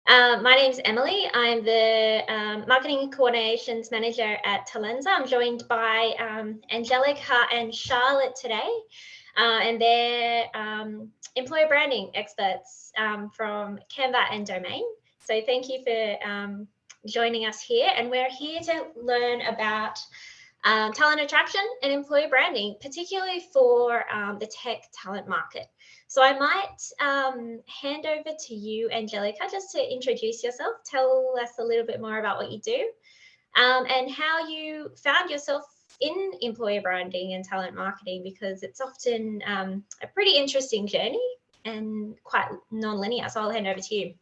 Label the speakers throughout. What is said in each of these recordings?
Speaker 1: My name's Emily. I'm the Marketing Coordinations Manager at Talenza. I'm joined by Angelika and Charlotte today, and they're employer branding experts from Canva and Domain. So thank you for joining us here, and we're here to learn about talent attraction and employer branding, particularly for the tech talent market. So I might hand over to you, Angelika, just to introduce yourself. Tell us a little bit more about what you do and how you found yourself in employer branding and talent marketing, because it's often a pretty interesting journey and quite non-linear. So I'll hand over to you.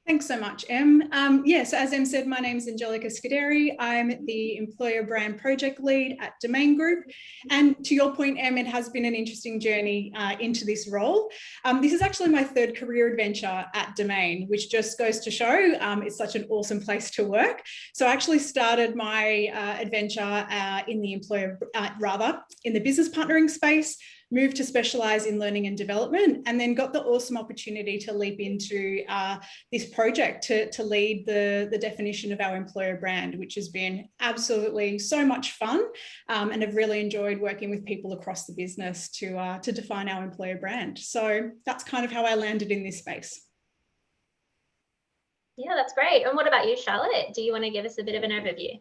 Speaker 2: Thanks so much, Em. So as Em said, my name is Angelika Scuderi. I'm the Employer Brand Project Lead at Domain Group. And to your point, Em, it has been an interesting journey into this role. This is actually my third career adventure at Domain, which just goes to show it's such an awesome place to work. So I actually started my adventure in the in the business partnering space, moved to specialize in learning and development, and then got the awesome opportunity to leap into this project to lead the definition of our employer brand, which has been absolutely so much fun, and I've really enjoyed working with people across the business to define our employer brand. So that's kind of how I landed in this space.
Speaker 1: Yeah, that's great. And what about you, Charlotte? Do you want to give us a bit of an overview?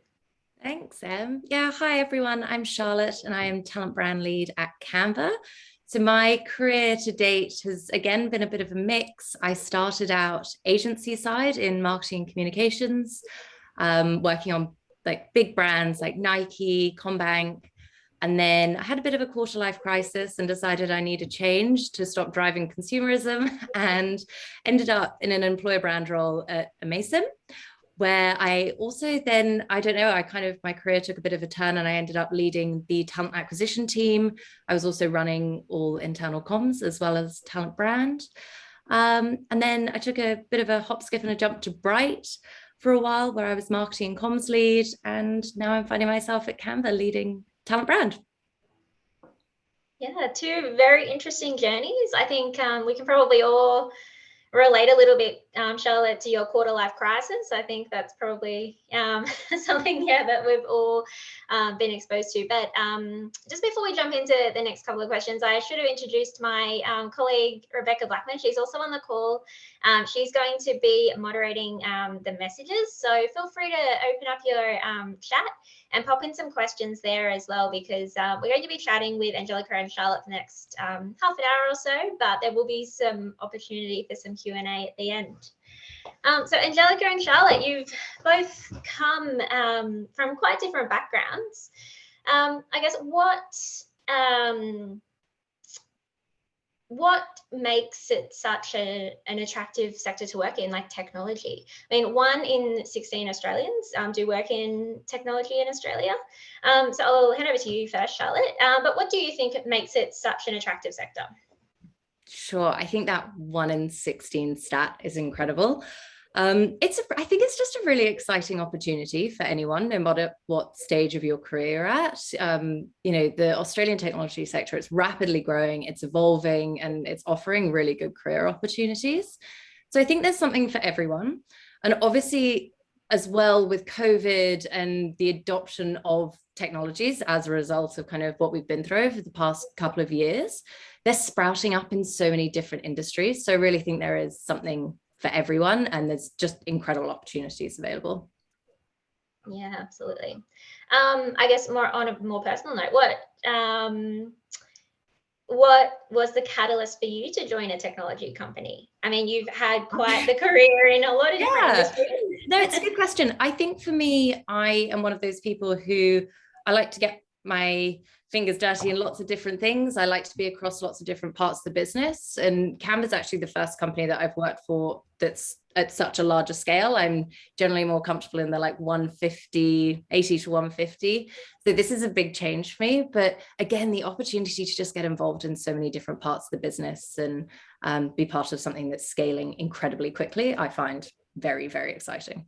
Speaker 3: Thanks, Em. Yeah, hi everyone. I'm Charlotte and I am talent brand lead at Canva. So my career to date has again been a bit of a mix. I started out agency side in marketing and communications, working on like big brands like Nike, Combank. And then I had a bit of a quarter life crisis and decided I need a change to stop driving consumerism, and ended up in an employer brand role at Mason, where I also then, my career took a bit of a turn and I ended up leading the talent acquisition team. I was also running all internal comms as well as talent brand. And then I took a bit of a hop, skip and a jump to Bright for a while, where I was marketing and comms lead. And now I'm finding myself at Canva leading talent brand.
Speaker 1: Yeah, two very interesting journeys. I think we can probably all relate a little bit, Charlotte, to your quarter life crisis. I think that's probably something that we've all been exposed to. But just before we jump into the next couple of questions, I should have introduced my colleague Rebecca Blackman. She's also on the call. She's going to be moderating the messages, so feel free to open up your chat and pop in some questions there as well, because we're going to be chatting with Angelika and Charlotte for the next half an hour or so, but there will be some opportunity for some Q&A at the end. So Angelika and Charlotte, you've both come from quite different backgrounds. I guess what makes it such an attractive sector to work in, like technology? I mean, 1 in 16 Australians do work in technology in Australia. So I'll hand over to you first, Charlotte. But what do you think makes it such an attractive sector?
Speaker 3: Sure, I think that 1 in 16 stat is incredible. I think it's just a really exciting opportunity for anyone, no matter what stage of your career you're at. The Australian technology sector, it's rapidly growing, it's evolving, and it's offering really good career opportunities. So I think there's something for everyone. And obviously, as well, with COVID and the adoption of technologies as a result of kind of what we've been through over the past couple of years, they're sprouting up in so many different industries. So I really think there is something for everyone, and there's just incredible opportunities available.
Speaker 1: Yeah, absolutely. I guess on a more personal note, what was the catalyst for you to join a technology company? I mean, you've had quite the career in a lot of different industries.
Speaker 3: No, it's a good question. I think for me, I am one of those people who I like to get my fingers dirty in lots of different things. I like to be across lots of different parts of the business. And Canva is actually the first company that I've worked for that's at such a larger scale. I'm generally more comfortable in the 80 to 150. So this is a big change for me. But again, the opportunity to just get involved in so many different parts of the business and be part of something that's scaling incredibly quickly, I find very, very exciting.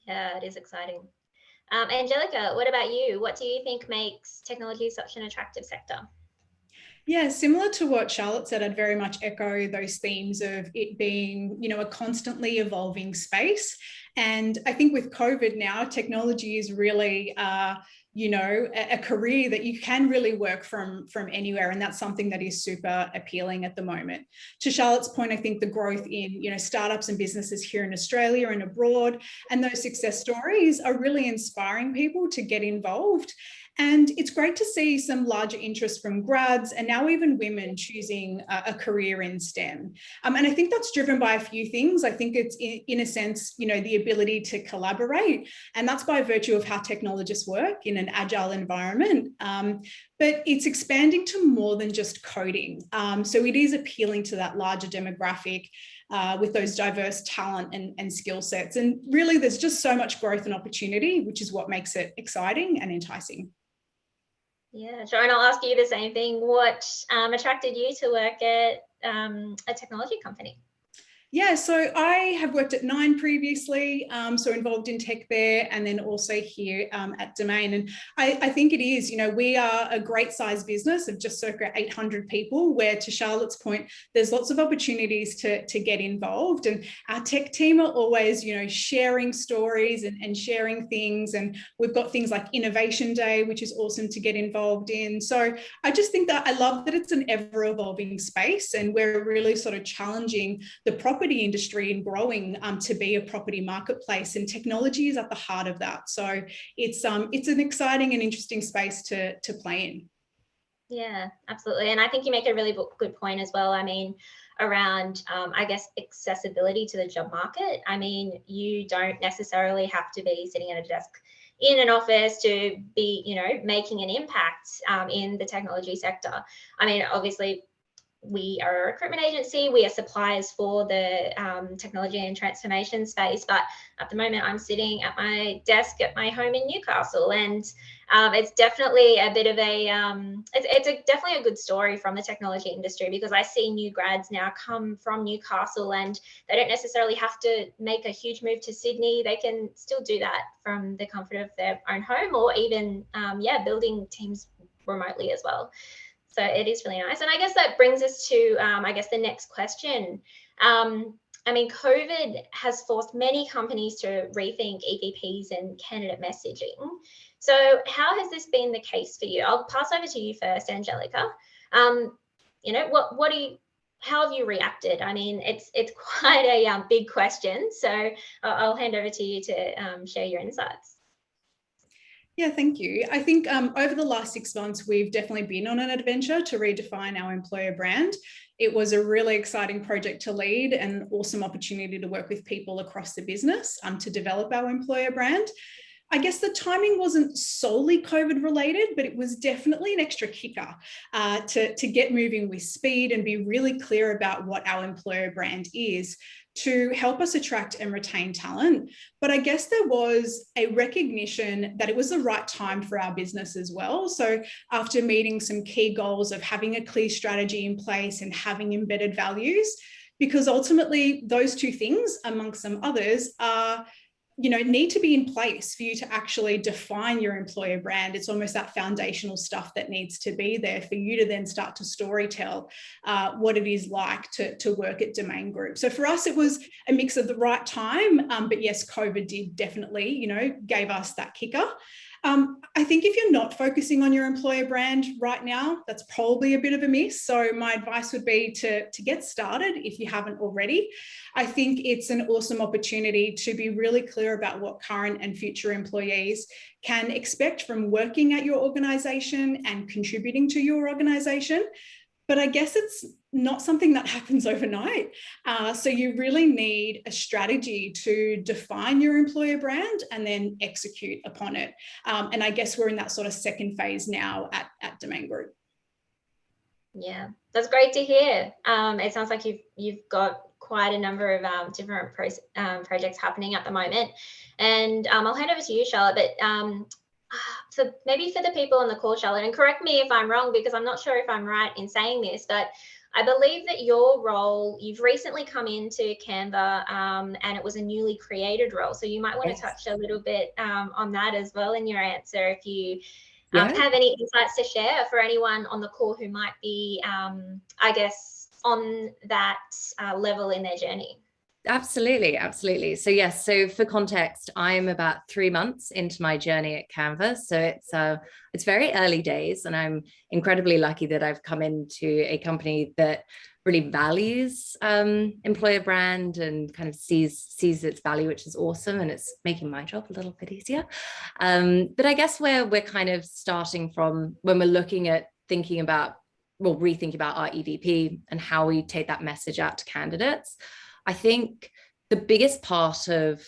Speaker 1: Yeah, it is exciting. Angelika, what about you? What do you think makes technology such an attractive sector?
Speaker 2: Yeah, similar to what Charlotte said, I'd very much echo those themes of it being, a constantly evolving space. And I think with COVID now, technology is really, a career that you can really work from anywhere. And that's something that is super appealing at the moment. To Charlotte's point, I think the growth in, startups and businesses here in Australia and abroad, and those success stories are really inspiring people to get involved. And it's great to see some larger interest from grads and now even women choosing a career in STEM. And I think that's driven by a few things. I think it's in a sense, the ability to collaborate, and that's by virtue of how technologists work in an agile environment. But it's expanding to more than just coding. So it is appealing to that larger demographic with those diverse talent and skill sets. And really, there's just so much growth and opportunity, which is what makes it exciting and enticing.
Speaker 1: Yeah, sure. And I'll ask you the same thing. What attracted you to work at a technology company?
Speaker 2: Yeah, so I have worked at Nine previously, so involved in tech there, and then also here at Domain. And I think it is, we are a great sized business of just circa 800 people, where to Charlotte's point, there's lots of opportunities to get involved. And our tech team are always, sharing stories and sharing things. And we've got things like Innovation Day, which is awesome to get involved in. So I just think that I love that it's an ever evolving space, and we're really sort of challenging the property industry and growing to be a property marketplace, and technology is at the heart of that. So it's an exciting and interesting space to play in.
Speaker 1: Yeah, absolutely. And I think you make a really good point as well. I mean, around, I guess, accessibility to the job market. I mean, you don't necessarily have to be sitting at a desk in an office to be, making an impact in the technology sector. I mean, obviously, we are a recruitment agency. We are suppliers for the technology and transformation space. But at the moment, I'm sitting at my desk at my home in Newcastle, and it's definitely a bit of a definitely a good story from the technology industry, because I see new grads now come from Newcastle, and they don't necessarily have to make a huge move to Sydney. They can still do that from the comfort of their own home, or even building teams remotely as well. So it is really nice. And I guess that brings us to, the next question. I mean, COVID has forced many companies to rethink EVPs and candidate messaging. So how has this been the case for you? I'll pass over to you first, Angelika. How have you reacted? I mean, it's quite a big question. So I'll hand over to you to share your insights.
Speaker 2: Yeah, thank you. I think over the last 6 months, we've definitely been on an adventure to redefine our employer brand. It was a really exciting project to lead, and an awesome opportunity to work with people across the business to develop our employer brand. I guess the timing wasn't solely COVID related, but it was definitely an extra kicker to get moving with speed and be really clear about what our employer brand is, to help us attract and retain talent. But I guess there was a recognition that it was the right time for our business as well. So after meeting some key goals of having a clear strategy in place and having embedded values, because ultimately those two things, amongst some others, are need to be in place for you to actually define your employer brand. It's almost that foundational stuff that needs to be there for you to then start to storytell what it is like to work at Domain Group. So for us, it was a mix of the right time, but yes, COVID did definitely, gave us that kicker. I think if you're not focusing on your employer brand right now, that's probably a bit of a miss. So my advice would be to get started if you haven't already. I think it's an awesome opportunity to be really clear about what current and future employees can expect from working at your organisation and contributing to your organisation. But I guess it's not something that happens overnight. So you really need a strategy to define your employer brand and then execute upon it. And I guess we're in that sort of second phase now at Domain Group.
Speaker 1: Yeah, that's great to hear. It sounds like you've got quite a number of different projects happening at the moment. And I'll hand over to you, Charlotte, but so maybe for the people on the call, Charlotte, and correct me if I'm wrong, because I'm not sure if I'm right in saying this, but I believe that your role, you've recently come into Canva and it was a newly created role. So you might want to touch a little bit on that as well in your answer, if you Have any insights to share for anyone on the call who might be, I guess, on that level in their journey?
Speaker 3: Absolutely, absolutely. So yes, so for context, I'm about 3 months into my journey at Canva. So it's very early days, and I'm incredibly lucky that I've come into a company that really values employer brand and kind of sees its value, which is awesome, and it's making my job a little bit easier. But I guess where we're kind of starting from when we're looking at rethinking about our EVP and how we take that message out to candidates. I think the biggest part of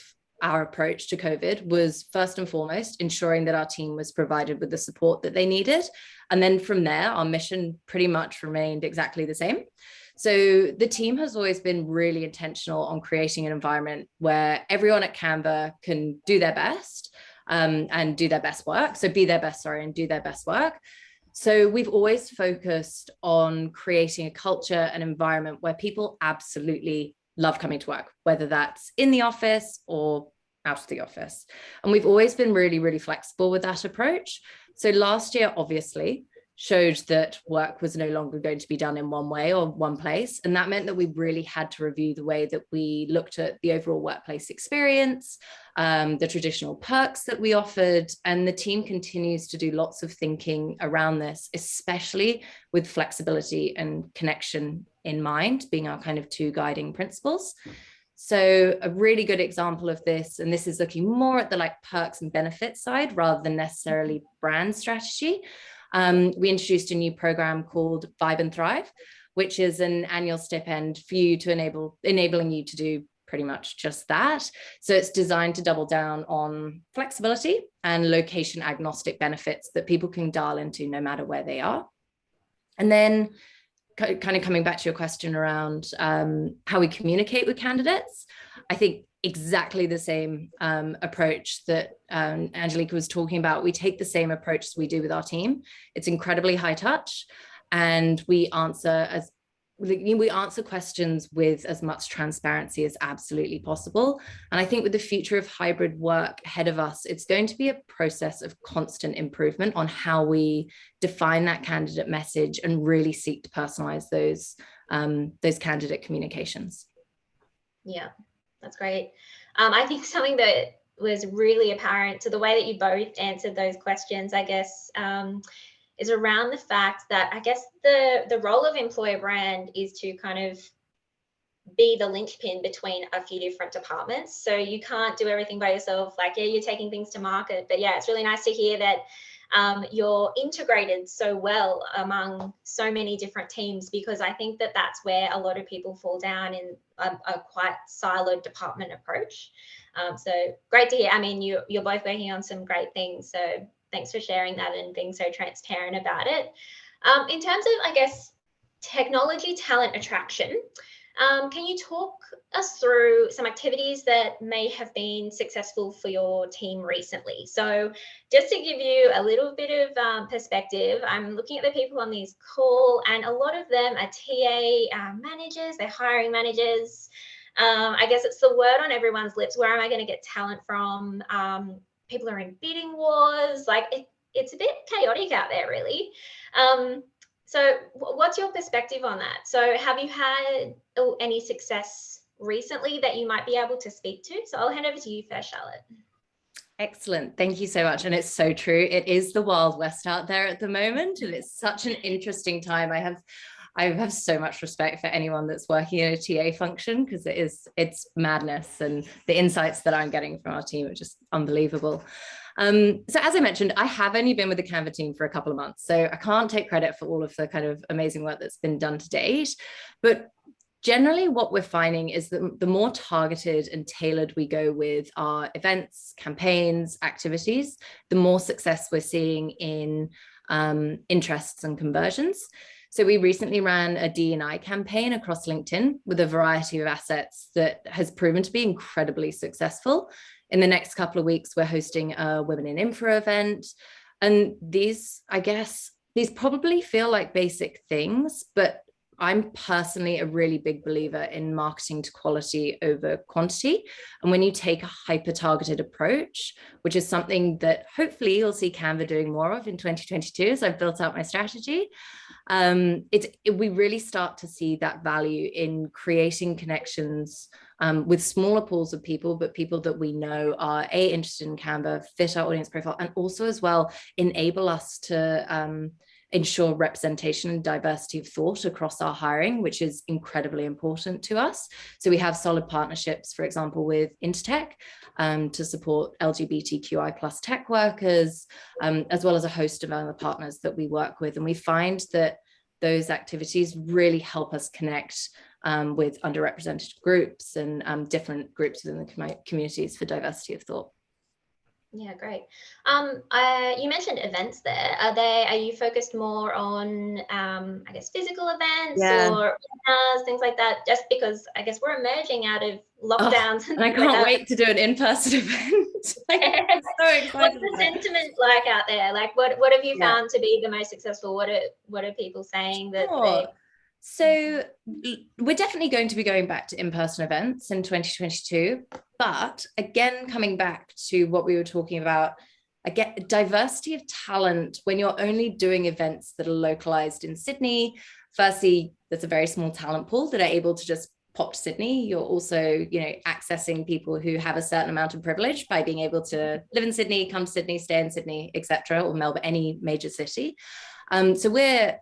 Speaker 3: our approach to COVID was first and foremost ensuring that our team was provided with the support that they needed. And then from there, our mission pretty much remained exactly the same. So the team has always been really intentional on creating an environment where everyone at Canva can do their best and do their best work. So be their best, and do their best work. So we've always focused on creating a culture and environment where people absolutely love coming to work, whether that's in the office or out of the office. And we've always been really, really flexible with that approach. So last year, obviously, showed that work was no longer going to be done in one way or one place. And that meant that we really had to review the way that we looked at the overall workplace experience, the traditional perks that we offered. And the team continues to do lots of thinking around this, especially with flexibility and connection in mind, being our kind of two guiding principles. So a really good example of this, and this is looking more at the like perks and benefits side rather than necessarily brand strategy. We introduced a new program called Vibe and Thrive, which is an annual stipend for you to enabling you to do pretty much just that. So it's designed to double down on flexibility and location agnostic benefits that people can dial into no matter where they are. And then kind of coming back to your question around how we communicate with candidates, I think exactly the same approach that Angelika was talking about. We take the same approach as we do with our team. It's incredibly high touch, and we answer questions with as much transparency as absolutely possible. And I think with the future of hybrid work ahead of us, it's going to be a process of constant improvement on how we define that candidate message and really seek to personalize those candidate communications.
Speaker 1: Yeah, that's great. I think something that was really apparent to the way that you both answered those questions, I guess, is around the fact that I guess the role of employer brand is to kind of be the linchpin between a few different departments. So you can't do everything by yourself. Like, yeah, you're taking things to market, but yeah, it's really nice to hear that you're integrated so well among so many different teams, because I think that that's where a lot of people fall down in a quite siloed department approach. So great to hear. I mean, you're both working on some great things. So thanks for sharing that and being so transparent about it. In terms of, I guess, technology talent attraction, can you talk us through some activities that may have been successful for your team recently? So just to give you a little bit of perspective, I'm looking at the people on this call, and a lot of them are TA managers, they're hiring managers. I guess it's the word on everyone's lips, where am I going to get talent from? People are in bidding wars, like it's a bit chaotic out there, really. So what's your perspective on that? So have you had any success recently that you might be able to speak to? So I'll hand over to you first, Charlotte.
Speaker 3: Excellent. Thank you so much. And it's so true. It is the Wild West out there at the moment, and it's such an interesting time. I have so much respect for anyone that's working in a TA function, because it's madness, and the insights that I'm getting from our team are just unbelievable. So as I mentioned, I have only been with the Canva team for a couple of months, so I can't take credit for all of the kind of amazing work that's been done to date. But generally what we're finding is that the more targeted and tailored we go with our events, campaigns, activities, the more success we're seeing in interests and conversions. So we recently ran a D&I campaign across LinkedIn with a variety of assets that has proven to be incredibly successful. In the next couple of weeks, we're hosting a Women in Infra event. And these probably feel like basic things, but I'm personally a really big believer in marketing to quality over quantity. And when you take a hyper-targeted approach, which is something that hopefully you'll see Canva doing more of in 2022 as I've built out my strategy, we really start to see that value in creating connections with smaller pools of people, but people that we know are interested in Canva, fit our audience profile, and also as well enable us to ensure representation and diversity of thought across our hiring, which is incredibly important to us. So we have solid partnerships, for example, with Intertech to support LGBTQI plus tech workers, as well as a host of other partners that we work with. And we find that those activities really help us connect with underrepresented groups and different groups within the communities for diversity of thought.
Speaker 1: Yeah, great. You mentioned events there. Are you focused more on, I guess, physical events or things like that? Just because I guess we're emerging out of lockdowns.
Speaker 3: And I can't wait to do an in-person event. I'm so excited.
Speaker 1: What's the sentiment like out there? Like, what have you found to be the most successful? What are people saying that they...
Speaker 3: So we're definitely going to be going back to in-person events in 2022, but again, coming back to what we were talking about, again, diversity of talent, when you're only doing events that are localized in Sydney, firstly, there's a very small talent pool that are able to just pop to Sydney. You're also, accessing people who have a certain amount of privilege by being able to live in Sydney, come to Sydney, stay in Sydney, etc., or Melbourne, any major city. So it's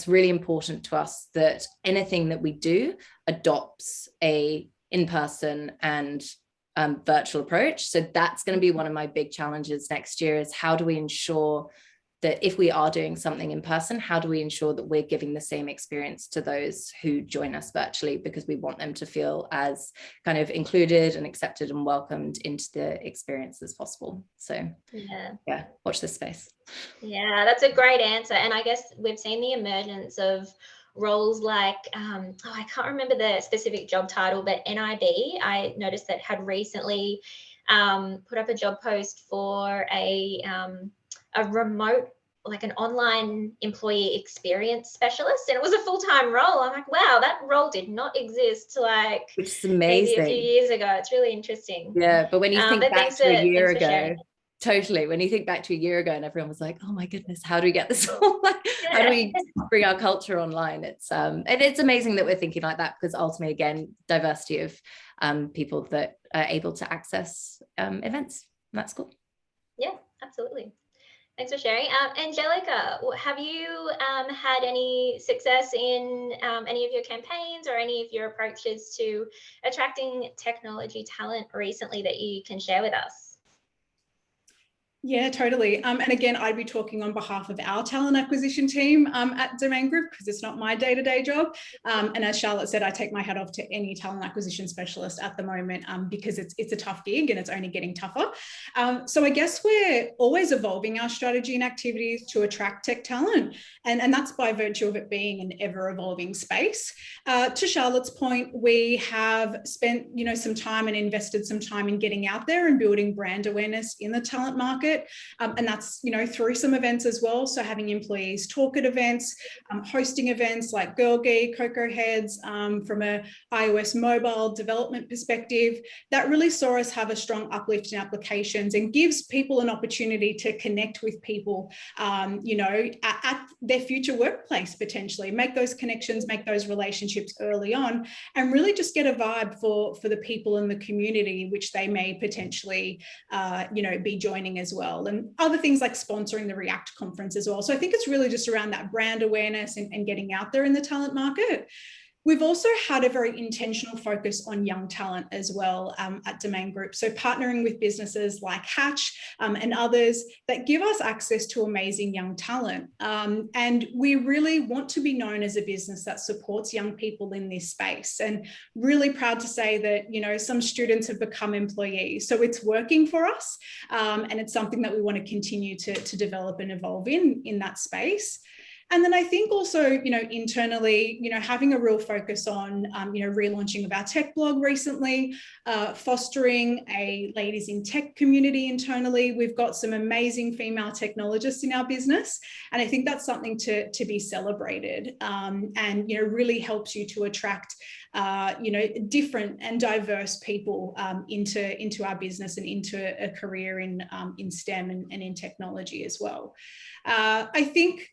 Speaker 3: really important to us that anything that we do adopts a in-person and virtual approach. So that's going to be one of my big challenges next year, is how do we ensure that if we are doing something in person, how do we ensure that we're giving the same experience to those who join us virtually, because we want them to feel as kind of included and accepted and welcomed into the experience as possible. So yeah, watch this space.
Speaker 1: Yeah, that's a great answer. And I guess we've seen the emergence of roles like, I can't remember the specific job title, but NIB, I noticed that had recently put up a job post for a remote, like an online employee experience specialist, and it was a full-time role. I'm like, wow, that role did not exist
Speaker 3: which is amazing,
Speaker 1: maybe a few years ago. It's really interesting.
Speaker 3: Yeah, but when you think back to a year ago, totally, when you think back to a year ago and everyone was like, oh my goodness, how do we get this all? How do we bring our culture online? It's and it's amazing that we're thinking like that, because ultimately, again, diversity of people that are able to access events. That's cool.
Speaker 1: Yeah, absolutely. Thanks for sharing. Angelika, have you had any success in any of your campaigns or any of your approaches to attracting technology talent recently that you can share with us?
Speaker 2: Yeah, totally. And again, I'd be talking on behalf of our talent acquisition team at Domain Group, because it's not my day-to-day job. And as Charlotte said, I take my hat off to any talent acquisition specialist at the moment, because it's a tough gig and it's only getting tougher. So I guess we're always evolving our strategy and activities to attract tech talent. And that's by virtue of it being an ever-evolving space. To Charlotte's point, we have spent some time and invested some time in getting out there and building brand awareness in the talent market. And that's, through some events as well. So having employees talk at events, hosting events like Girl Geek, Cocoa Heads, from a iOS mobile development perspective, that really saw us have a strong uplift in applications and gives people an opportunity to connect with people, at their future workplace, potentially make those connections, make those relationships early on, and really just get a vibe for the people in the community, which they may potentially, be joining as well. And other things like sponsoring the React conference as well. So I think it's really just around that brand awareness and getting out there in the talent market. We've also had a very intentional focus on young talent as well at Domain Group. So partnering with businesses like Hatch and others that give us access to amazing young talent. And we really want to be known as a business that supports young people in this space. And really proud to say that, some students have become employees. So it's working for us. And it's something that we want to continue to develop and evolve in that space. And then I think also, internally, having a real focus on, relaunching of our tech blog recently, fostering a ladies in tech community internally. We've got some amazing female technologists in our business. And I think that's something to be celebrated, and, really helps you to attract, different and diverse people into our business and into a career in STEM and in technology as well. I think,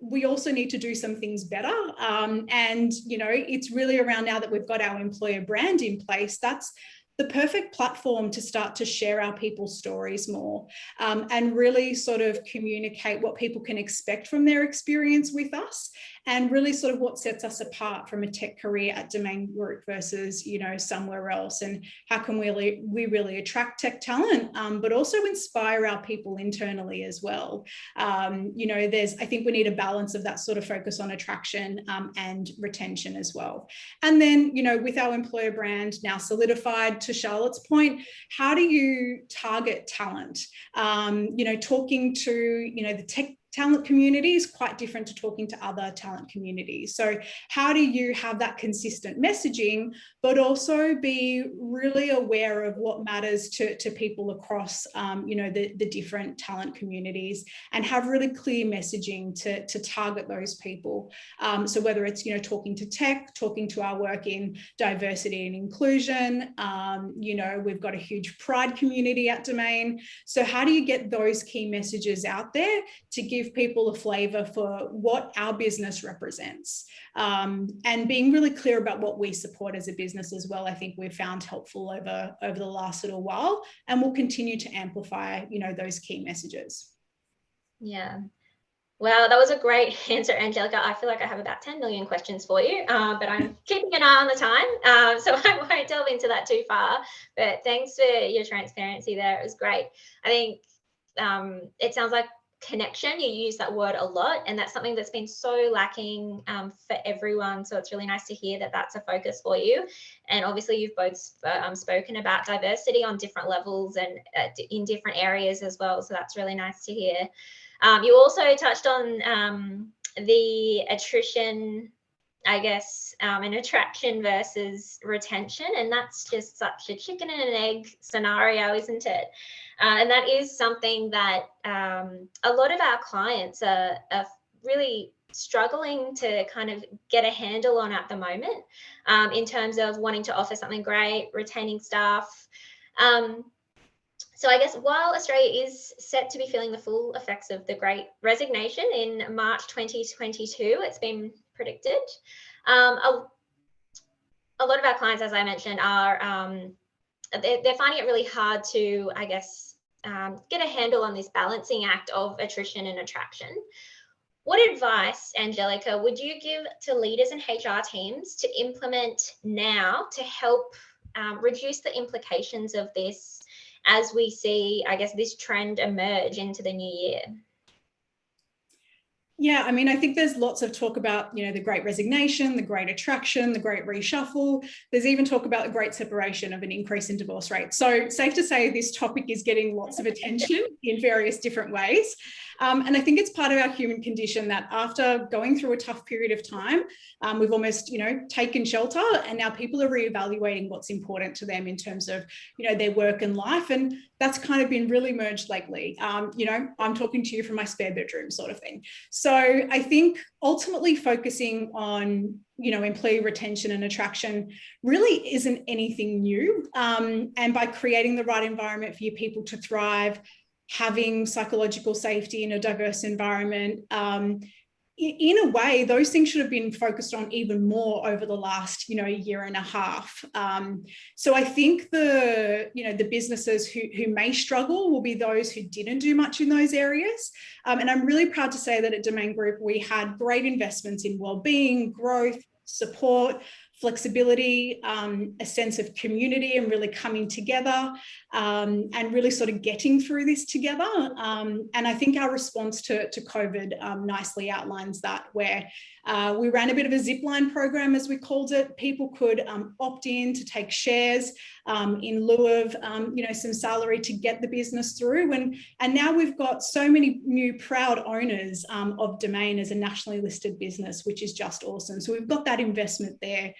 Speaker 2: we also need to do some things better. And, it's really around now that we've got our employer brand in place, that's the perfect platform to start to share our people's stories more, and really sort of communicate what people can expect from their experience with us, and really sort of what sets us apart from a tech career at Domain Group versus, somewhere else, and how can we really attract tech talent, but also inspire our people internally as well. I think we need a balance of that sort of focus on attraction and retention as well. And then, with our employer brand now solidified, to Charlotte's point, how do you target talent? Talking to, the tech talent community is quite different to talking to other talent communities. So how do you have that consistent messaging, but also be really aware of what matters to people across, the different talent communities, and have really clear messaging to target those people. So whether it's, talking to tech, talking to our work in diversity and inclusion, we've got a huge pride community at Domain. So how do you get those key messages out there to give people a flavor for what our business represents, and being really clear about what we support as a business as well? I think we've found helpful over the last little while, and we'll continue to amplify, those key messages.
Speaker 1: Yeah. Well, that was a great answer, Angelika. I feel like I have about 10 million questions for you, but I'm keeping an eye on the time, so I won't delve into that too far. But thanks for your transparency there. It was great. I think it sounds like connection, you use that word a lot, and that's something that's been so lacking for everyone. So it's really nice to hear that that's a focus for you. And obviously you've both spoken about diversity on different levels and in different areas as well. So that's really nice to hear. You also touched on the attrition, I guess, and attraction versus retention. And that's just such a chicken and an egg scenario, isn't it? And that is something that a lot of our clients are really struggling to kind of get a handle on at the moment, in terms of wanting to offer something great, retaining staff. So I guess while Australia is set to be feeling the full effects of the Great Resignation in March 2022, it's been predicted. A lot of our clients, as I mentioned, are they're finding it really hard to, I guess, get a handle on this balancing act of attrition and attraction. What advice, Angelika, would you give to leaders and HR teams to implement now to help reduce the implications of this as we see, I guess, this trend emerge into the new year?
Speaker 2: Yeah, I mean, I think there's lots of talk about, the Great Resignation, the Great Attraction, the Great Reshuffle. There's even talk about the Great Separation of an increase in divorce rate. So safe to say this topic is getting lots of attention in various different ways. And I think it's part of our human condition that after going through a tough period of time, we've almost, taken shelter, and now people are reevaluating what's important to them in terms of, their work and life. And that's kind of been really merged lately. I'm talking to you from my spare bedroom sort of thing. So I think ultimately focusing on, employee retention and attraction really isn't anything new. And by creating the right environment for your people to thrive, having psychological safety in a diverse environment, in a way, those things should have been focused on even more over the last, year and a half. So I think the businesses who may struggle will be those who didn't do much in those areas. And I'm really proud to say that at Domain Group, we had great investments in wellbeing, growth, support, flexibility, a sense of community and really coming together, and really sort of getting through this together. And I think our response to COVID nicely outlines that, where We ran a bit of a zipline program, as we called it. People could opt in to take shares in lieu of some salary to get the business through. And now we've got so many new proud owners of Domain as a nationally listed business, which is just awesome. So we've got that investment there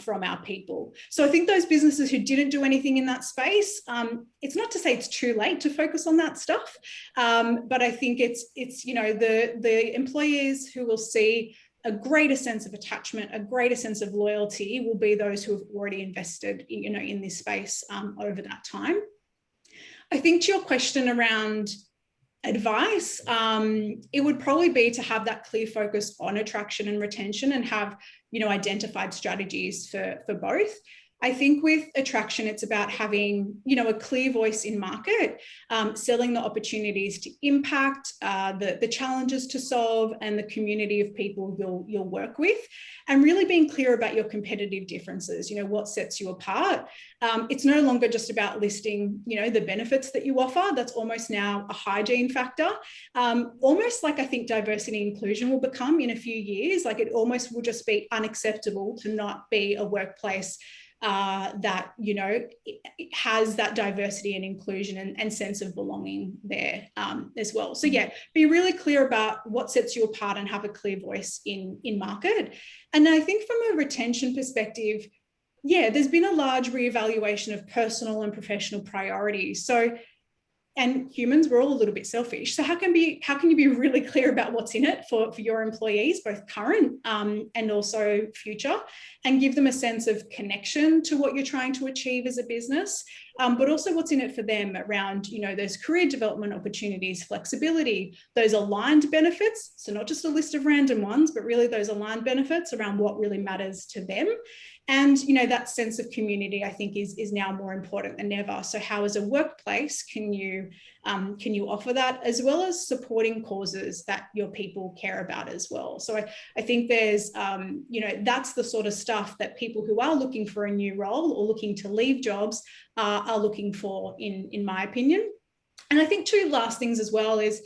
Speaker 2: from our people. So I think those businesses who didn't do anything in that space, it's not to say it's too late to focus on that stuff, but I think it's the employees who will see a greater sense of attachment, a greater sense of loyalty will be those who have already invested, in this space over that time. I think to your question around advice, it would probably be to have that clear focus on attraction and retention and have, identified strategies for both. I think with attraction, it's about having, a clear voice in market, selling the opportunities to impact, the challenges to solve, and the community of people you'll work with, and really being clear about your competitive differences, what sets you apart. It's no longer just about listing, the benefits that you offer. That's almost now a hygiene factor, almost like I think diversity and inclusion will become in a few years. Like it almost will just be unacceptable to not be a workplace that has that diversity and inclusion and sense of belonging there as well. So yeah, be really clear about what sets you apart and have a clear voice in market. And I think from a retention perspective, yeah, there's been a large reevaluation of personal and professional priorities. So, and humans, we're all a little bit selfish. So how can you be really clear about what's in it for your employees, both current and also future, and give them a sense of connection to what you're trying to achieve as a business, but also what's in it for them around, those career development opportunities, flexibility, those aligned benefits. So not just a list of random ones, but really those aligned benefits around what really matters to them. And, that sense of community, I think, is now more important than ever. So how, as a workplace, can you offer that, as well as supporting causes that your people care about as well? So I think there's, that's the sort of stuff that people who are looking for a new role or looking to leave jobs are looking for, in my opinion. And I think two last things as well is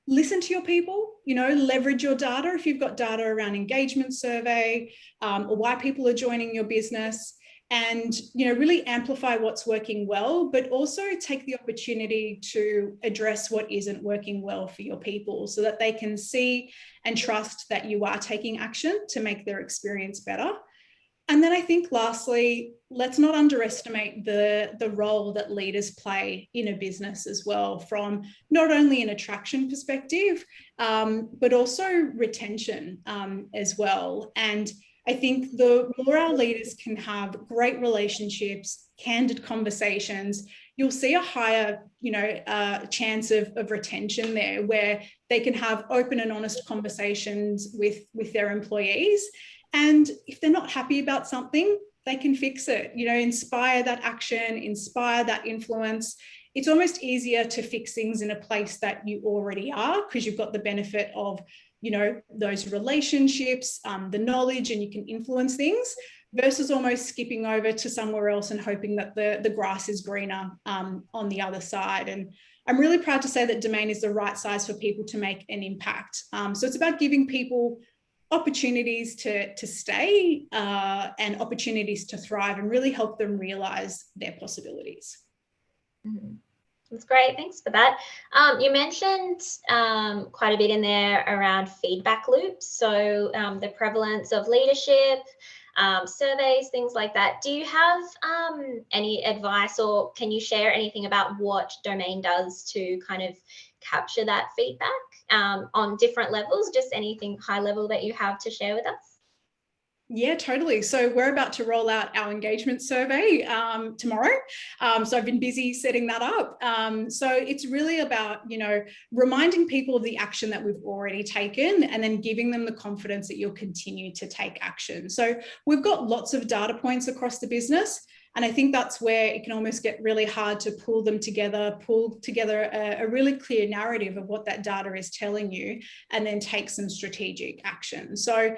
Speaker 2: listen to your people, leverage your data. If you've got data around engagement survey or why people are joining your business, and, really amplify what's working well, but also take the opportunity to address what isn't working well for your people so that they can see and trust that you are taking action to make their experience better. And then I think lastly, let's not underestimate the role that leaders play in a business as well, from not only an attraction perspective, but also retention as well. And I think the more our leaders can have great relationships, candid conversations, you'll see a higher, chance of retention there, where they can have open and honest conversations with their employees. And if they're not happy about something, they can fix it, inspire that action, inspire that influence. It's almost easier to fix things in a place that you already are, because you've got the benefit of, those relationships, the knowledge, and you can influence things, versus almost skipping over to somewhere else and hoping that the grass is greener on the other side. And I'm really proud to say that Domain is the right size for people to make an impact. So it's about giving people opportunities to stay and opportunities to thrive, and really help them realize their possibilities.
Speaker 1: Mm-hmm. That's great. Thanks for that. You mentioned quite a bit in there around feedback loops. So the prevalence of leadership, surveys, things like that. Do you have any advice, or can you share anything about what Domain does to kind of capture that feedback on different levels? Just anything high level that you have to share with us?
Speaker 2: Yeah, totally. So we're about to roll out our engagement survey tomorrow. So I've been busy setting that up. So it's really about, reminding people of the action that we've already taken, and then giving them the confidence that you'll continue to take action. So we've got lots of data points across the business. And I think that's where it can almost get really hard to pull together a really clear narrative of what that data is telling you, and then take some strategic action. So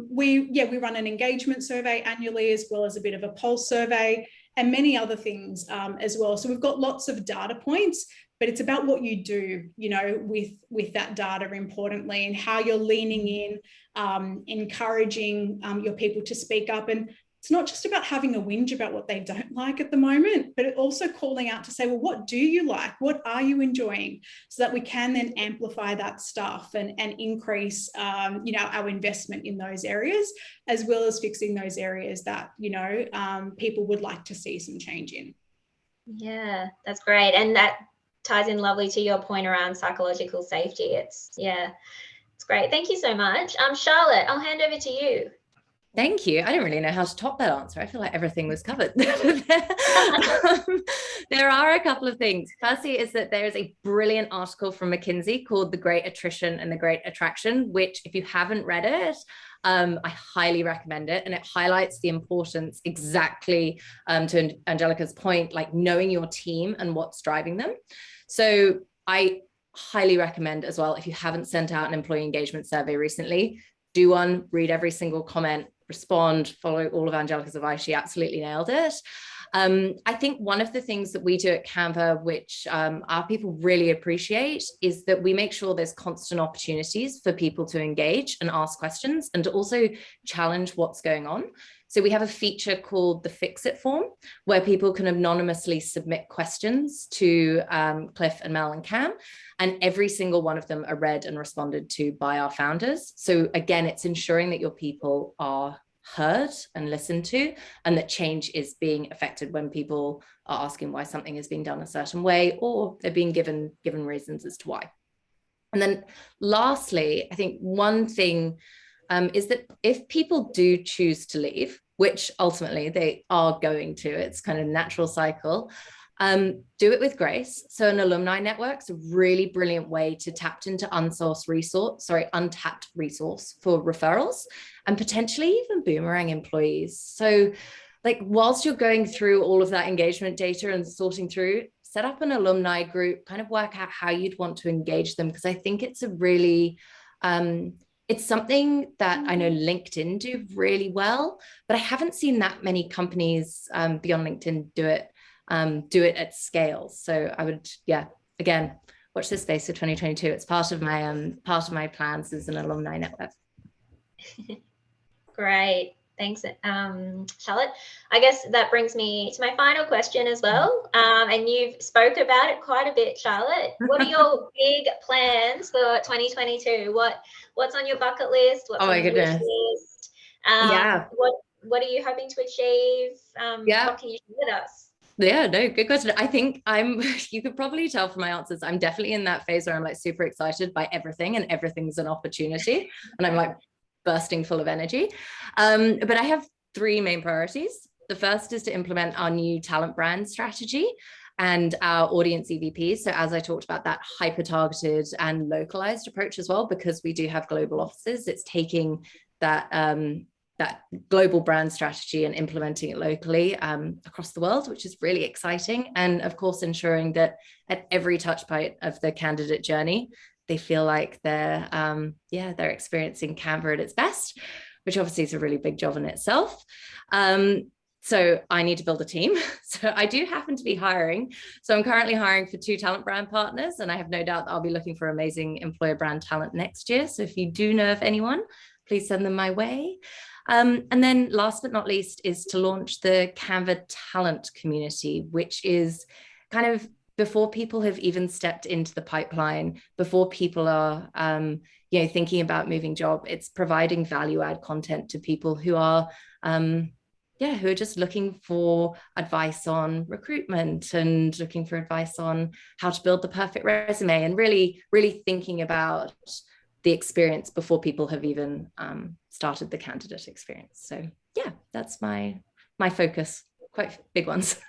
Speaker 2: we run an engagement survey annually, as well as a bit of a pulse survey, and many other things as well. So we've got lots of data points but it's about what you do, with that data, importantly, and how you're leaning in, encouraging your people to speak up. And it's not just about having a whinge about what they don't like at the moment, but also calling out to say, well, what do you like? What are you enjoying? So that we can then amplify that stuff and increase, our investment in those areas, as well as fixing those areas that, people would like to see some change in.
Speaker 1: Yeah, that's great. And that ties in lovely to your point around psychological safety. It's great. Thank you so much. Charlotte, I'll hand over to you.
Speaker 3: Thank you. I don't really know how to top that answer. I feel like everything was covered. There are a couple of things. Firstly is that there is a brilliant article from McKinsey called The Great Attrition and the Great Attraction, which if you haven't read it, I highly recommend it. And it highlights the importance exactly to Angelika's point, like knowing your team and what's driving them. So I highly recommend as well, if you haven't sent out an employee engagement survey recently, do one, read every single comment, respond, follow all of Angelika's advice. She absolutely nailed it. I think one of the things that we do at Canva, which our people really appreciate, is that we make sure there's constant opportunities for people to engage and ask questions and to also challenge what's going on. So we have a feature called the Fix It form, where people can anonymously submit questions to Cliff and Mel and Cam, and every single one of them are read and responded to by our founders. So again, it's ensuring that your people are heard and listened to, and that change is being affected when people are asking why something is being done a certain way, or they're being given reasons as to why. And then lastly, I think one thing is that if people do choose to leave, which ultimately they are going to, it's kind of a natural cycle, do it with grace. So an alumni network is a really brilliant way to tap into untapped resource for referrals and potentially even boomerang employees. So like whilst you're going through all of that engagement data and sorting through, set up an alumni group, kind of work out how you'd want to engage them, because I think it's a really, it's something that I know LinkedIn do really well, but I haven't seen that many companies beyond LinkedIn do it at scale. So I would, again, watch this space for 2022. It's part of my plans as an alumni network.
Speaker 1: Great. Thanks, Charlotte. I guess that brings me to my final question as well. And you've spoke about it quite a bit, Charlotte. What are your big plans for 2022? What's on your bucket list? What's on your wish list? What are you hoping to achieve? What can you share with us?
Speaker 3: Yeah, no, good question. I think you could probably tell from my answers, I'm definitely in that phase where I'm like super excited by everything and everything's an opportunity. And I'm like bursting full of energy. But I have three main priorities. The first is to implement our new talent brand strategy and our audience EVPs. So as I talked about, that hyper-targeted and localized approach as well, because we do have global offices, it's taking that global brand strategy and implementing it locally across the world, which is really exciting. And of course, ensuring that at every touch point of the candidate journey, they feel like they're experiencing Canva at its best, which obviously is a really big job in itself. So I need to build a team. So I do happen to be hiring. So I'm currently hiring for 2 talent brand partners, and I have no doubt that I'll be looking for amazing employer brand talent next year. So if you do know of anyone, please send them my way. And then last but not least is to launch the Canva talent community, which is kind of before people have even stepped into the pipeline, before people are thinking about moving job. It's providing value add content to people who are who are just looking for advice on recruitment and looking for advice on how to build the perfect resume, and really thinking about the experience before people have even started the candidate experience. So yeah, that's my focus. Quite big ones.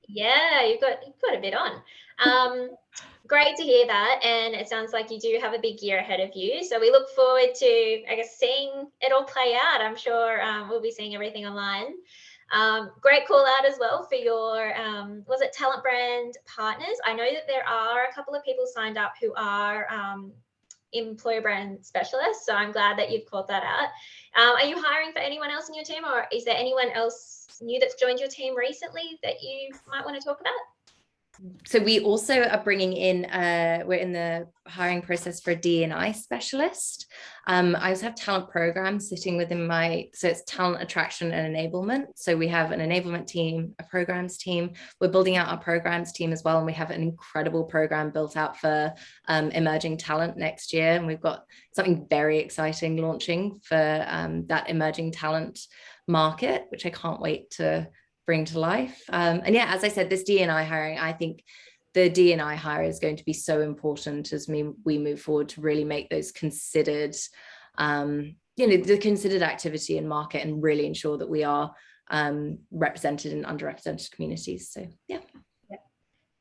Speaker 1: Yeah, you've got a bit on. Great to hear that, and it sounds like you do have a big year ahead of you. So we look forward to, I guess, seeing it all play out. I'm sure we'll be seeing everything online. Great call out as well for your was it talent brand partners? I know that there are a couple of people signed up who are employer brand specialists, so I'm glad that you've called that out. Are you hiring for anyone else in your team, or is there anyone else new that's joined your team recently that you might want to talk about?
Speaker 3: So we also are bringing in, we're in the hiring process for a D&I specialist. I also have talent programs sitting within so it's talent attraction and enablement. So we have an enablement team, a programs team. We're building out our programs team as well. And we have an incredible program built out for emerging talent next year. And we've got something very exciting launching for that emerging talent market, which I can't wait to bring to life. And yeah, as I said, this D&I hiring, I think the D&I hire is going to be so important as we move forward to really make those considered, the considered activity in market and really ensure that we are represented in underrepresented communities. So yeah.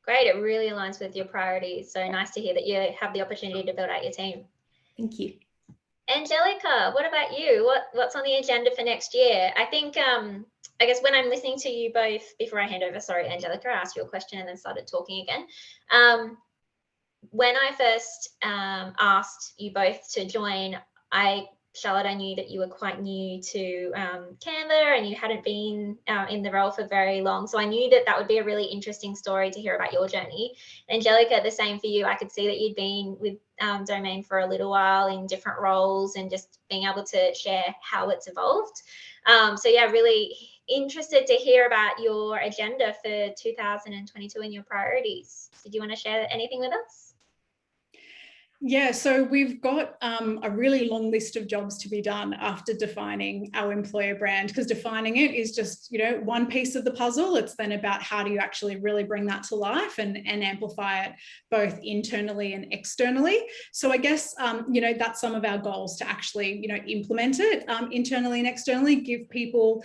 Speaker 1: Great, it really aligns with your priorities. So nice to hear that you have the opportunity to build out your team.
Speaker 3: Thank you.
Speaker 1: Angelika, what about you? What's on the agenda for next year? I think, I guess when I'm listening to you both, before I hand over, sorry, Angelika, I asked you a question and then started talking again. When I first asked you both to join, Charlotte, I knew that you were quite new to Canva and you hadn't been in the role for very long. So I knew that would be a really interesting story to hear about your journey. Angelika, the same for you. I could see that you'd been with Domain for a little while in different roles and just being able to share how it's evolved. So yeah, really interested to hear about your agenda for 2022 and your priorities. Did you want to share anything with us?
Speaker 2: Yeah, so we've got a really long list of jobs to be done after defining our employer brand, because defining it is just, one piece of the puzzle. It's then about how do you actually really bring that to life and amplify it both internally and externally. So I guess, that's some of our goals to actually, implement it internally and externally, give people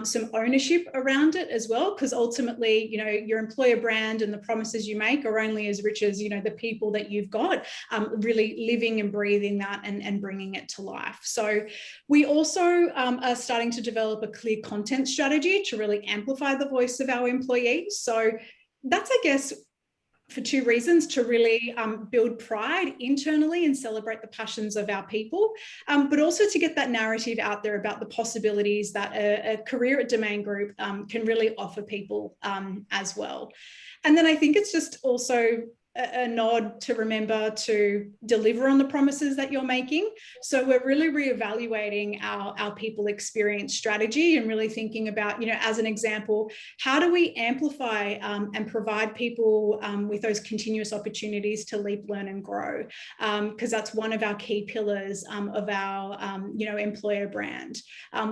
Speaker 2: some ownership around it as well, because ultimately, your employer brand and the promises you make are only as rich as, the people that you've got. Really living and breathing that and bringing it to life. So we also are starting to develop a clear content strategy to really amplify the voice of our employees. So that's, I guess, for two reasons: to really build pride internally and celebrate the passions of our people, but also to get that narrative out there about the possibilities that a career at Domain Group can really offer people as well. And then I think it's just also a nod to remember to deliver on the promises that you're making. So we're really reevaluating our people experience strategy and really thinking about, as an example, how do we amplify and provide people with those continuous opportunities to leap, learn and grow? Because that's one of our key pillars of our, employer brand.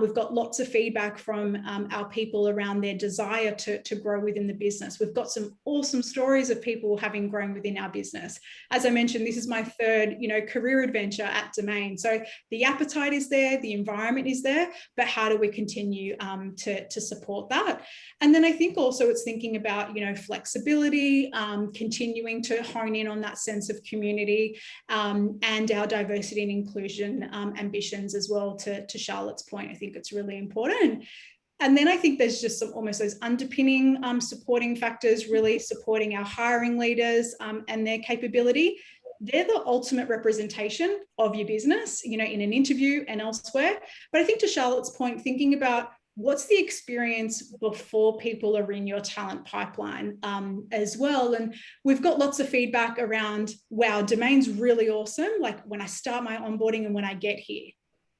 Speaker 2: We've got lots of feedback from our people around their desire to grow within the business. We've got some awesome stories of people having grown within our business. As I mentioned, this is my third, career adventure at Domain. So the appetite is there, the environment is there, but how do we continue to support that? And then I think also it's thinking about, flexibility, continuing to hone in on that sense of community and our diversity and inclusion ambitions as well. To Charlotte's point, I think it's really important. And then I think there's just some almost those underpinning supporting factors, really supporting our hiring leaders and their capability. They're the ultimate representation of your business, in an interview and elsewhere. But I think to Charlotte's point, thinking about what's the experience before people are in your talent pipeline as well. And we've got lots of feedback around, wow, Domain's really awesome. Like when I start my onboarding and when I get here.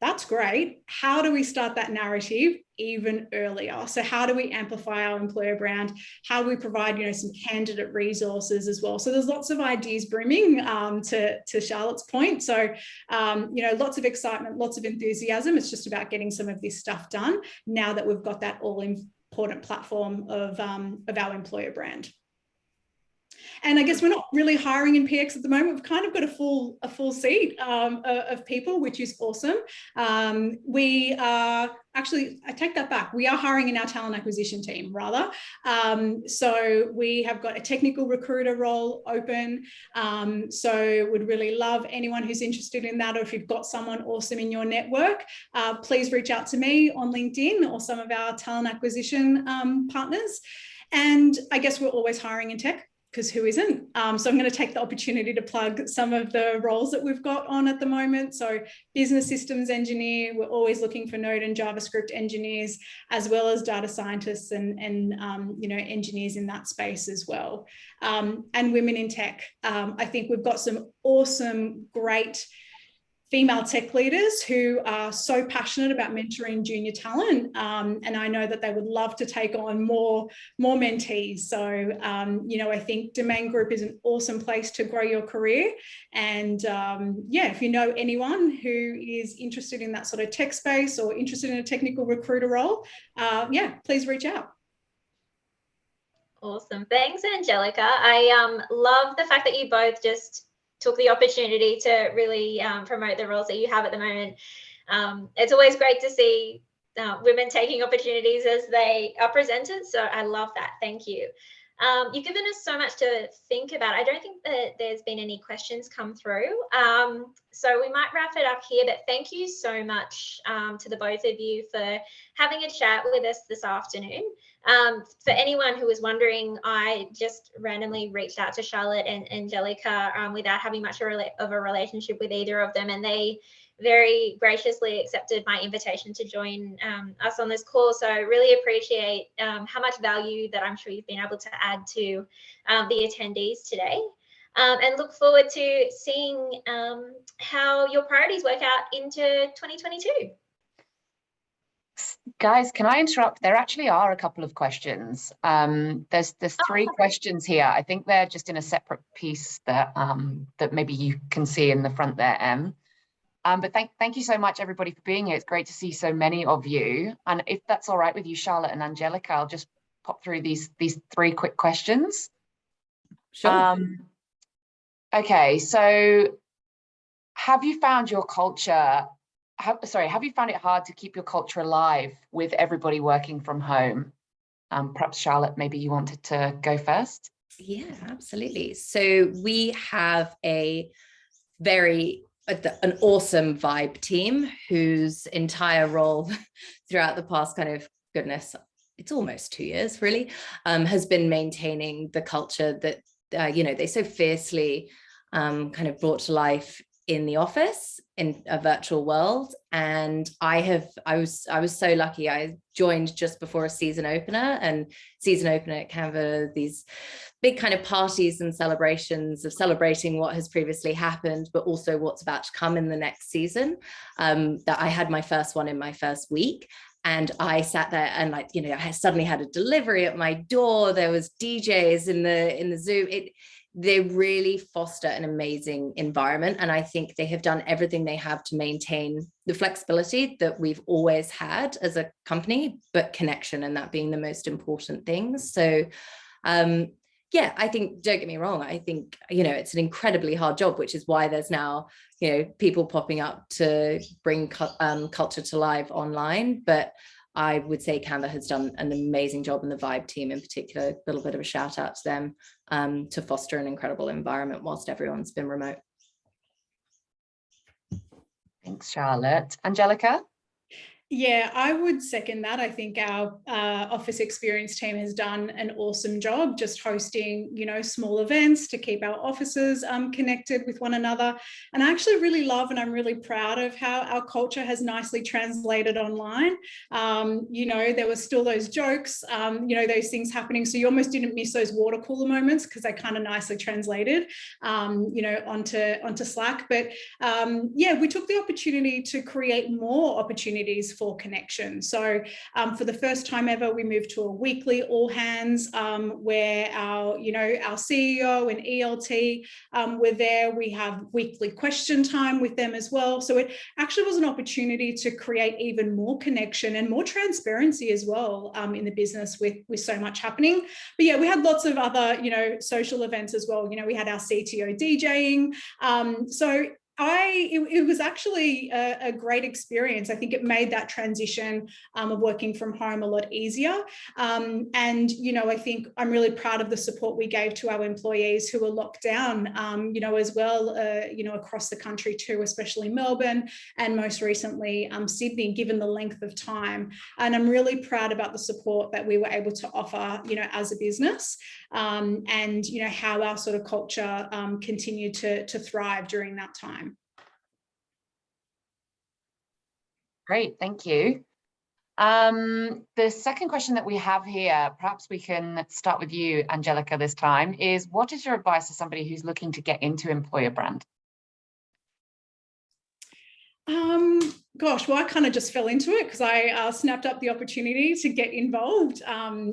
Speaker 2: That's great. How do we start that narrative even earlier? So how do we amplify our employer brand? How do we provide, some candidate resources as well? So there's lots of ideas brimming to Charlotte's point. So, lots of excitement, lots of enthusiasm. It's just about getting some of this stuff done now that we've got that all important platform of our employer brand. And I guess we're not really hiring in PX at the moment. We've kind of got a full seat of people, which is awesome. We are actually, I take that back. We are hiring in our talent acquisition team, rather. So we have got a technical recruiter role open. So would really love anyone who's interested in that, or if you've got someone awesome in your network, please reach out to me on LinkedIn or some of our talent acquisition partners. And I guess we're always hiring in tech. because who isn't? So I'm going to take the opportunity to plug some of the roles that we've got on at the moment. So business systems engineer, we're always looking for Node and JavaScript engineers, as well as data scientists and engineers in that space as well. And women in tech. I think we've got some awesome, great female tech leaders who are so passionate about mentoring junior talent. And I know that they would love to take on more mentees. So, I think Domain Group is an awesome place to grow your career. And if you know anyone who is interested in that sort of tech space or interested in a technical recruiter role, please reach out.
Speaker 1: Awesome. Thanks, Angelika. I love the fact that you both just took the opportunity to really promote the roles that you have at the moment. It's always great to see women taking opportunities as they are presented. So I love that. Thank you. You've given us so much to think about. I don't think that there's been any questions come through. So we might wrap it up here, but thank you so much to the both of you for having a chat with us this afternoon. For anyone who was wondering, I just randomly reached out to Charlotte and Angelika without having much of a relationship with either of them, and they very graciously accepted my invitation to join us on this call. So I really appreciate how much value that I'm sure you've been able to add to the attendees today, and look forward to seeing how your priorities work out into 2022.
Speaker 4: Guys, can I interrupt? There actually are a couple of questions. There's three questions here. I think they're just in a separate piece that that maybe you can see in the front there, Em. But thank you so much, everybody, for being here. It's great to see so many of you. And if that's all right with you, Charlotte and Angelika, I'll just pop through these three quick questions.
Speaker 3: Sure.
Speaker 4: Okay, so have you found your culture? Have you found it hard to keep your culture alive with everybody working from home? Perhaps Charlotte, maybe you wanted to go first.
Speaker 3: Yeah, absolutely. So we have an awesome Vibe team whose entire role throughout the past it's almost 2 years really, has been maintaining the culture that they so fiercely kind of brought to life in the office in a virtual world. And I was so lucky. I joined just before a season opener at Canva, these big kind of parties and celebrations of celebrating what has previously happened, but also what's about to come in the next season. That I had my first one in my first week. And I sat there and I suddenly had a delivery at my door. There was DJs in the Zoom. They really foster an amazing environment. And I think they have done everything they have to maintain the flexibility that we've always had as a company, but connection, and that being the most important thing. So, I think, don't get me wrong, I think, it's an incredibly hard job, which is why there's now, people popping up to bring culture to life online. But I would say Canva has done an amazing job, and the Vibe team in particular, a little bit of a shout out to them, to foster an incredible environment whilst everyone's been remote.
Speaker 4: Thanks, Charlotte. Angelika?
Speaker 2: Yeah, I would second that. I think our office experience team has done an awesome job just hosting, small events to keep our officers connected with one another. And I actually really love, and I'm really proud of how our culture has nicely translated online. There were still those jokes, those things happening. So you almost didn't miss those water cooler moments because they kind of nicely translated, onto Slack. But we took the opportunity to create more opportunities for connection. So for the first time ever, we moved to a weekly all hands where our CEO and ELT were there. We have weekly question time with them as well. So it actually was an opportunity to create even more connection and more transparency as well in the business with so much happening. But yeah, we had lots of other, social events as well. We had our CTO DJing. So It was actually a great experience. I think it made that transition of working from home a lot easier. And, you know, I think I'm really proud of the support we gave to our employees who were locked down, you know, as well, you know, across the country too, especially Melbourne and most recently Sydney, given the length of time. And I'm really proud about the support that we were able to offer, you know, as a business, and, you know, how our sort of culture continued to thrive during that time.
Speaker 4: Great, thank you. The second question that we have here, perhaps we can start with you, Angelika, this time, is what is your advice to somebody who's looking to get into employer brand?
Speaker 2: Gosh, well, I kind of just fell into it because I snapped up the opportunity to get involved,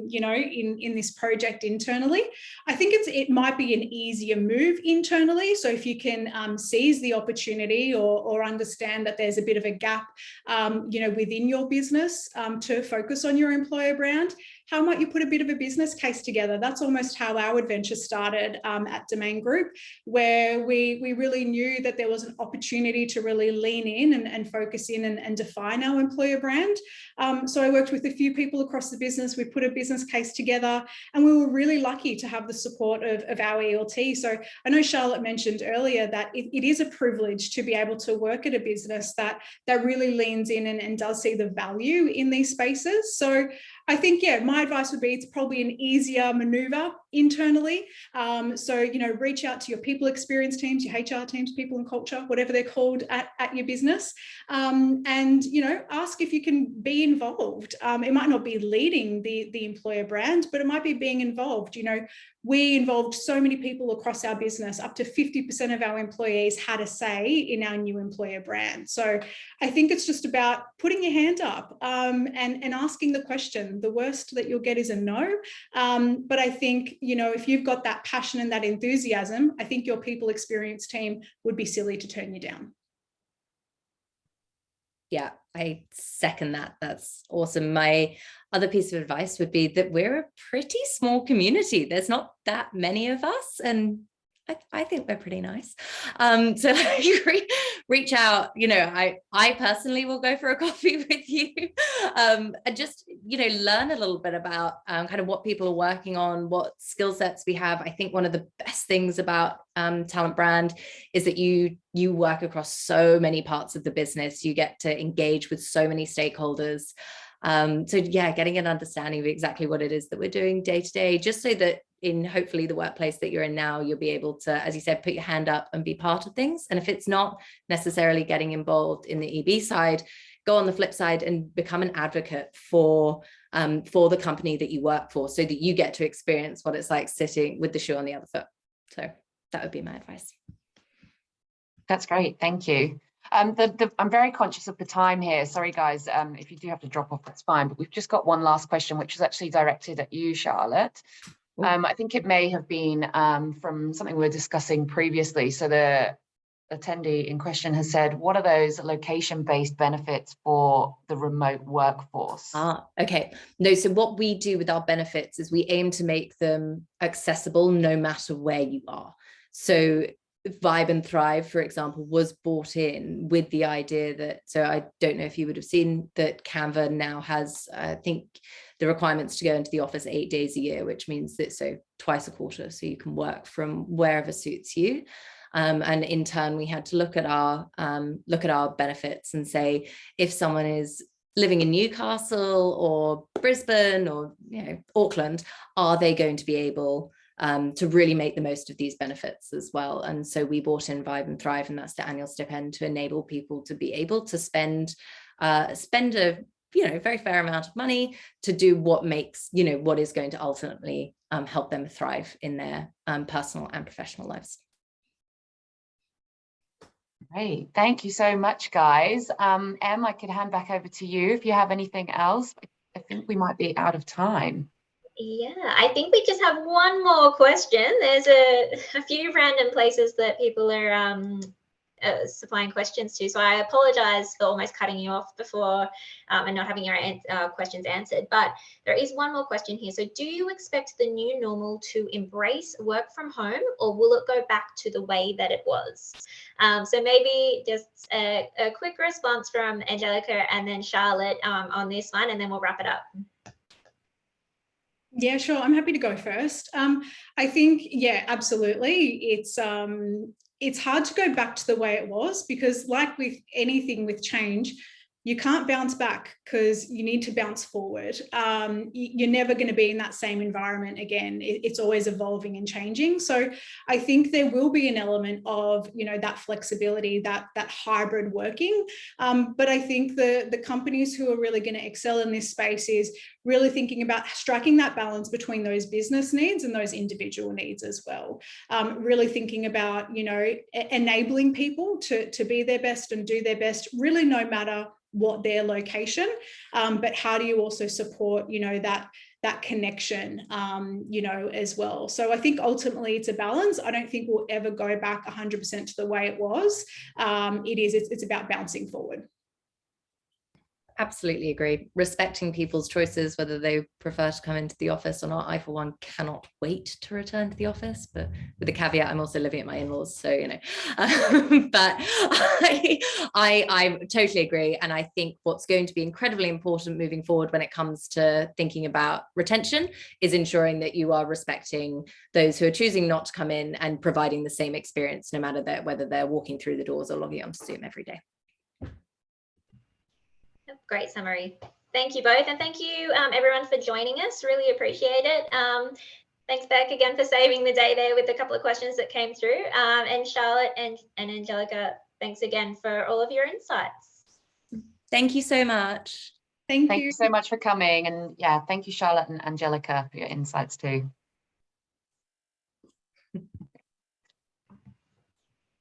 Speaker 2: you know, in this project internally. I think it might be an easier move internally. So if you can seize the opportunity or understand that there's a bit of a gap, you know, within your business to focus on your employer brand, how might you put a bit of a business case together? That's almost how our adventure started at Domain Group, where we really knew that there was an opportunity to really lean in and focus in and define our employer brand. So I worked with a few people across the business. We put a business case together and we were really lucky to have the support of our ELT. So I know Charlotte mentioned earlier that it is a privilege to be able to work at a business that really leans in and does see the value in these spaces. So I think, yeah, my advice would be it's probably an easier maneuver internally. So, you know, reach out to your people experience teams, your HR teams, people and culture, whatever they're called at your business. And, you know, ask if you can be involved. It might not be leading the employer brand, but it might be being involved. You know, we involved so many people across our business. Up to 50% of our employees had a say in our new employer brand. So I think it's just about putting your hand up and asking the question. The worst that you'll get is a no. But I think, you know, if you've got that passion and that enthusiasm, I think your people experience team would be silly to turn you down.
Speaker 3: Yeah, I second that. That's awesome. My other piece of advice would be that we're a pretty small community. There's not that many of us, and I think we're pretty nice. So reach out. You know, I personally will go for a coffee with you, and just, you know, learn a little bit about kind of what people are working on, what skill sets we have. I think one of the best things about Talent Brand is that you work across so many parts of the business. You get to engage with so many stakeholders. So yeah, getting an understanding of exactly what it is that we're doing day to day, just so that in hopefully the workplace that you're in now, you'll be able to, as you said, put your hand up and be part of things. And if it's not necessarily getting involved in the EB side, go on the flip side and become an advocate for the company that you work for, so that you get to experience what it's like sitting with the shoe on the other foot. So that would be my advice.
Speaker 4: That's great. Thank you. I'm very conscious of the time here. Sorry, guys, if you do have to drop off, that's fine. But we've just got one last question, which is actually directed at you, Charlotte. I think it may have been from something we were discussing previously. So the attendee in question has said, what are those location-based benefits for the remote workforce?
Speaker 3: Okay. No, so what we do with our benefits is we aim to make them accessible no matter where you are. So Vibe and Thrive, for example, was brought in with the idea that, so I don't know if you would have seen that Canva now has, I think, the requirements to go into the office 8 days a year, which means that so twice a quarter, so you can work from wherever suits you. And in turn, we had to look at our benefits and say, if someone is living in Newcastle or Brisbane or, you know, Auckland, are they going to be able to really make the most of these benefits as well? And so we brought in Vibe and Thrive, and that's the annual stipend to enable people to be able to spend a, you know, very fair amount of money to do what makes, you know, what is going to ultimately help them thrive in their personal and professional lives.
Speaker 4: Great. Thank you so much, guys. Em, I could hand back over to you if you have anything else. I think we might be out of time.
Speaker 1: Yeah, I think we just have one more question. There's a few random places that people are supplying questions to. So I apologize for almost cutting you off before and not having your questions answered. But there is one more question here. So do you expect the new normal to embrace work from home, or will it go back to the way that it was? So maybe just a quick response from Angelika and then Charlotte on this one, and then we'll wrap it up.
Speaker 2: Yeah, sure. I'm happy to go first. I think, yeah, absolutely. It's hard to go back to the way it was, because like with anything with change, you can't bounce back because you need to bounce forward. You're never going to be in that same environment again. It's always evolving and changing. So I think there will be an element of, that flexibility, that hybrid working. But I think the companies who are really going to excel in this space is really thinking about striking that balance between those business needs and those individual needs as well. Really thinking about, enabling people to be their best and do their best, really no matter what their location, but how do you also support, that connection, as well. So I think ultimately it's a balance. I don't think we'll ever go back 100% to the way it was. It's about bouncing forward.
Speaker 3: Absolutely agree. Respecting people's choices, whether they prefer to come into the office or not. I, for one, cannot wait to return to the office, but with the caveat, I'm also living at my in-laws, so, but I totally agree. And I think what's going to be incredibly important moving forward when it comes to thinking about retention is ensuring that you are respecting those who are choosing not to come in and providing the same experience, no matter whether they're walking through the doors or logging onto Zoom every day.
Speaker 1: Great summary. Thank you both. And thank you everyone for joining us. Really appreciate it. Thanks, Beck, again for saving the day there with a couple of questions that came through. And Charlotte and Angelika, thanks again for all of your insights.
Speaker 3: Thank you so much.
Speaker 2: Thank
Speaker 4: you so much for coming. And yeah, thank you, Charlotte and Angelika, for your insights too.